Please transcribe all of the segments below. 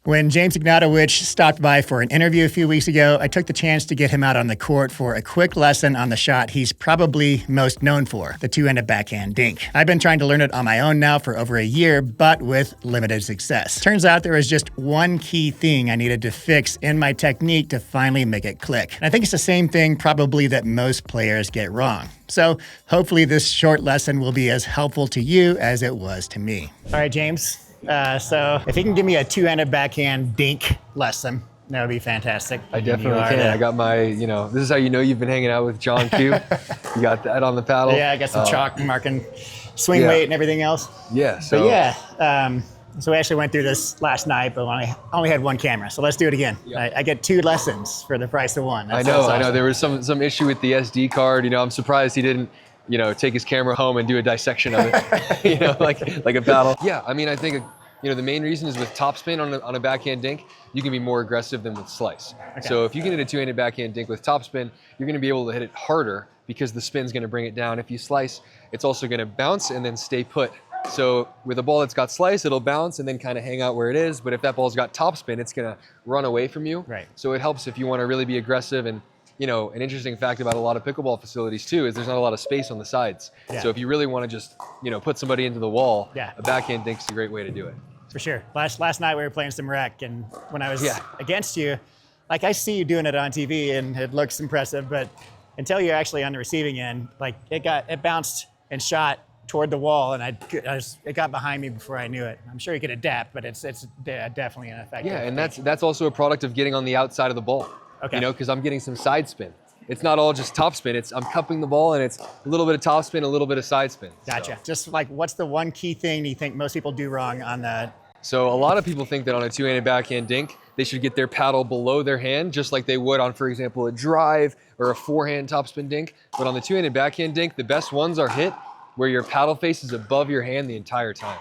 When James Ignatowich stopped by for an interview a few weeks ago, I took the chance to get him out on the court for a quick lesson on the shot he's probably most known for, the two-handed backhand dink. I've been trying to learn it on my own now for over a year, but with limited success. Turns out there was just one key thing I needed to fix in my technique to finally make it click. And I think it's the same thing probably that most players get wrong. So hopefully this short lesson will be as helpful to you as it was to me. All right, James. So if you can give me a two-handed backhand dink lesson, that would be fantastic. I definitely can. I got my, this is how you know you've been hanging out with Johnkew. You got that on the paddle. Yeah, I got some chalk marking swing weight and everything else. Yeah. So so we actually went through this last night, but I only had one camera. So let's do it again. Yep. I get 2 lessons for the price of 1. I know. There was some issue with the SD card. I'm surprised he didn't, take his camera home and do a dissection of it, like a paddle. Yeah, I think, the main reason is with topspin on a backhand dink, you can be more aggressive than with slice. Okay. So if you can hit a two-handed backhand dink with topspin, you're gonna be able to hit it harder because the spin's gonna bring it down. If you slice, it's also gonna bounce and then stay put. So with a ball that's got slice, it'll bounce and then kind of hang out where it is. But if that ball's got topspin, it's gonna run away from you. Right. So it helps if you wanna really be aggressive. And an interesting fact about a lot of pickleball facilities too is there's not a lot of space on the sides. Yeah. So if you really want to just, put somebody into the wall, a backhand dink's a great way to do it. For sure. Last night we were playing some rec, and when I was against you, I see you doing it on TV and it looks impressive, but until you're actually on the receiving end, it bounced and shot toward the wall, and it got behind me before I knew it. I'm sure you could adapt, but it's definitely ineffective. Yeah, and that's also a product of getting on the outside of the ball. Okay. Because I'm getting some side spin. It's not all just top spin. I'm cupping the ball and it's a little bit of top spin, a little bit of side spin. Gotcha. So. Just what's the one key thing you think most people do wrong on that? So a lot of people think that on a two-handed backhand dink, they should get their paddle below their hand, just like they would on, for example, a drive or a forehand topspin dink. But on the two-handed backhand dink, the best ones are hit where your paddle face is above your hand the entire time.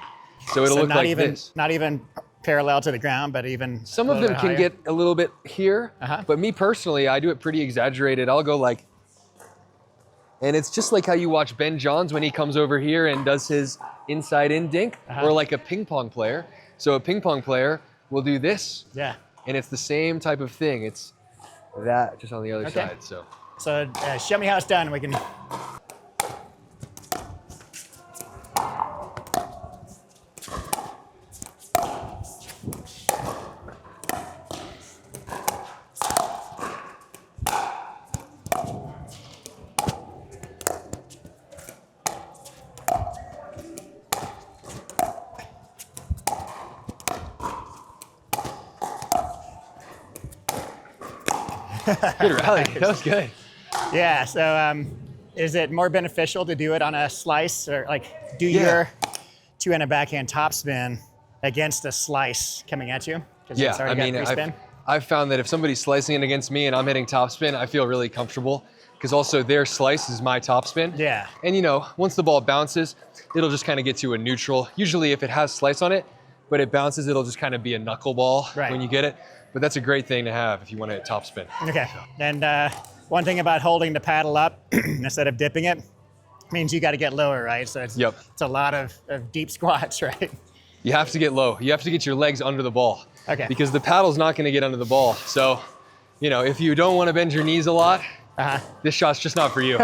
So it'll look like this. Not even parallel to the ground, but even some of them can get a little bit here, but me personally, I do it pretty exaggerated. I'll go and it's just like how you watch Ben Johns when he comes over here and does his inside in dink, or like a ping pong player. So a ping pong player will do this, and it's the same type of thing. It's that just on the other side. So show me how it's done. We can. Good rally. That was good. Yeah. So, is it more beneficial to do it on a slice, or do your two-handed backhand topspin against a slice coming at you? Yeah. I've found that if somebody's slicing it against me and I'm hitting topspin, I feel really comfortable because also their slice is my topspin. Yeah. And once the ball bounces, it'll just kind of get to a neutral. Usually, if it has slice on it, but it bounces, it'll just kind of be a knuckleball when you get it. But that's a great thing to have if you want to hit topspin. Okay. And one thing about holding the paddle up instead of dipping it means you got to get lower, right? So it's a lot of deep squats, right? You have to get low. You have to get your legs under the ball. Okay. Because the paddle's not going to get under the ball. So, if you don't want to bend your knees a lot, this shot's just not for you.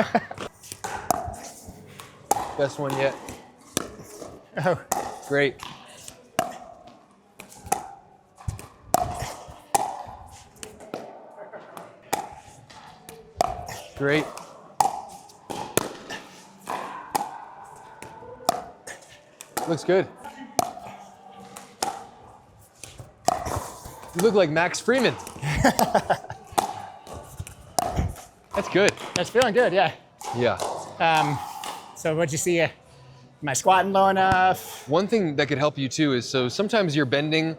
Best one yet. Oh. Great. Great. Looks good. You look like Max Freeman. That's good. That's feeling good, yeah. Yeah. So what'd you see? Am I squatting low enough? One thing that could help you too is, so sometimes you're bending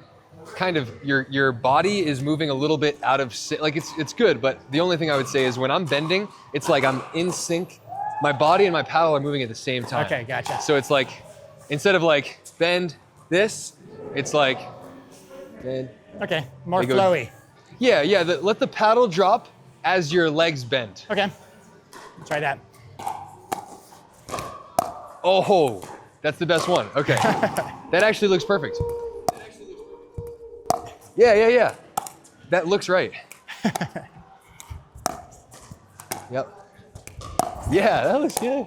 kind of, your body is moving a little bit out of sync. It's good, but the only thing I would say is when I'm bending, it's like I'm in sync. My body and my paddle are moving at the same time. Okay, gotcha. So it's instead of bend this, it's bend. Okay, more flowy. Yeah, let the paddle drop as your legs bend. Okay, try that. Oh, that's the best one. Okay, that actually looks perfect. Yeah. That looks right. Yep. Yeah, that looks good.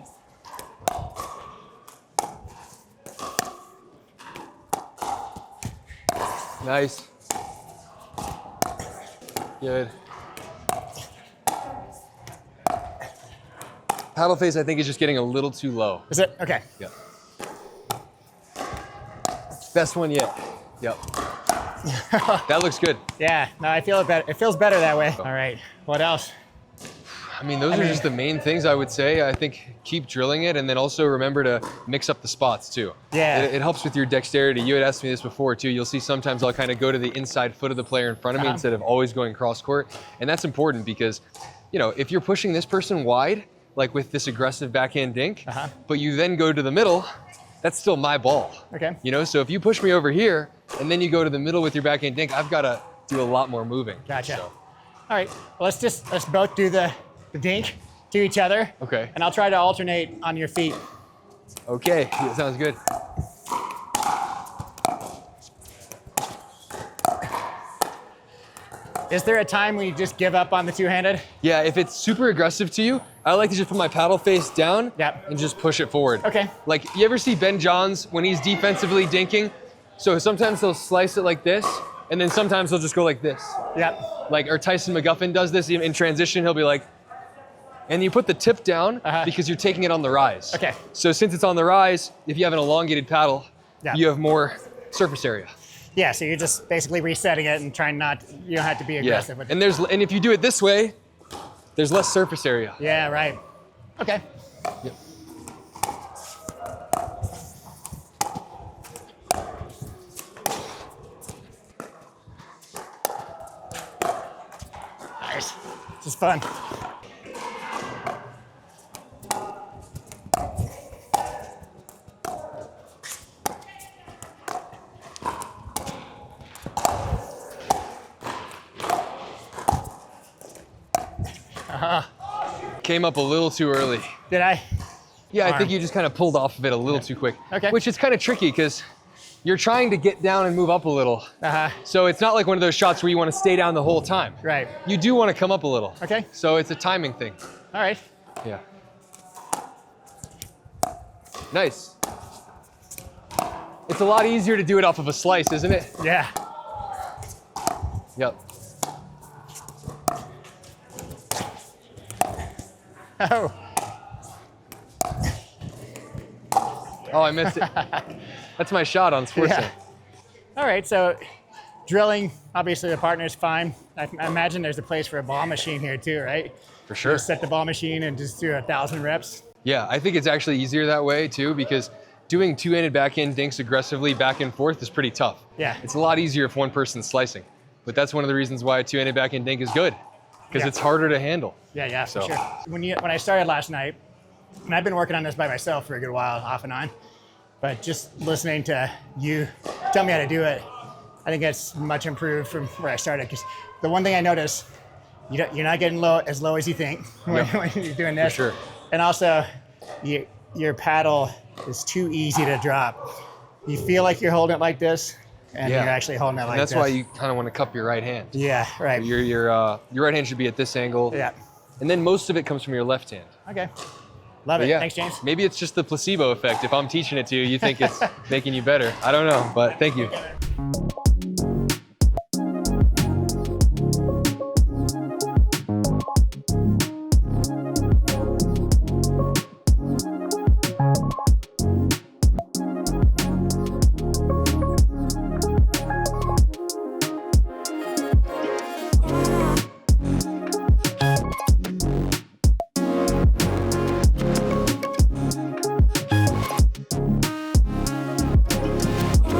Nice. Good. Paddle face, I think, is just getting a little too low. Is it? Okay. Yep. Best one yet. Yep. That looks good. Yeah, no, I feel it better. It feels better that way. All right, what else? I mean, those are just the main things I would say. I think keep drilling it, and then also remember to mix up the spots too. Yeah. It helps with your dexterity. You had asked me this before too. You'll see sometimes I'll kind of go to the inside foot of the player in front of me instead of always going cross court. And that's important because, you know, if you're pushing this person wide, like with this aggressive backhand dink, but you then go to the middle, that's still my ball. Okay. You know, so if you push me over here and then you go to the middle with your backhand dink, I've got to do a lot more moving. Gotcha. So. All right, well, let's both do the dink to each other. Okay. And I'll try to alternate on your feet. Okay, that sounds good. Is there a time when you just give up on the two-handed? Yeah, if it's super aggressive to you, I like to just put my paddle face down and just push it forward. Okay. Like, you ever see Ben Johns when he's defensively dinking? So sometimes he'll slice it like this, and then sometimes he'll just go like this. Yep. Like, or Tyson McGuffin does this in transition. He'll be like, and you put the tip down because you're taking it on the rise. Okay. So since it's on the rise, if you have an elongated paddle, you have more surface area. Yeah, so you're just basically resetting it and trying not, you don't have to be aggressive. Yeah. And if you do it this way, there's less surface area. Yeah, right. Okay. Yep. Nice. This is fun. Came up a little too early. Did I? Yeah, I think you just kind of pulled off of it a little too quick. Okay. Which is kind of tricky because you're trying to get down and move up a little. So it's not like one of those shots where you want to stay down the whole time. Right. You do want to come up a little. Okay. So it's a timing thing. All right. Yeah. Nice. It's a lot easier to do it off of a slice, isn't it? Yeah. Yep. Oh. Oh, I missed it. That's my shot on Sports Center. All right, so drilling, obviously the partner's fine. I imagine there's a place for a ball machine here too, right? For sure. Just set the ball machine and just do 1,000 reps. Yeah, I think it's actually easier that way too because doing two-handed backhand dinks aggressively back and forth is pretty tough. Yeah. It's a lot easier if one person's slicing. But that's one of the reasons why a two-handed backhand dink is good because it's harder to handle. Yeah, for sure. When I started last night, and I've been working on this by myself for a good while, off and on, but just listening to you tell me how to do it, I think it's much improved from where I started. Because the one thing I noticed, you're not getting as low as you think when you're doing this. For sure. And also, your paddle is too easy to drop. You feel like you're holding it like this, and you're actually holding it like this. That's why you kind of want to cup your right hand. Yeah, right. Your right hand should be at this angle. Yeah. And then most of it comes from your left hand. Okay. Love it. Yeah. Thanks, James. Maybe it's just the placebo effect. If I'm teaching it to you, you think it's making you better. I don't know, but thank you.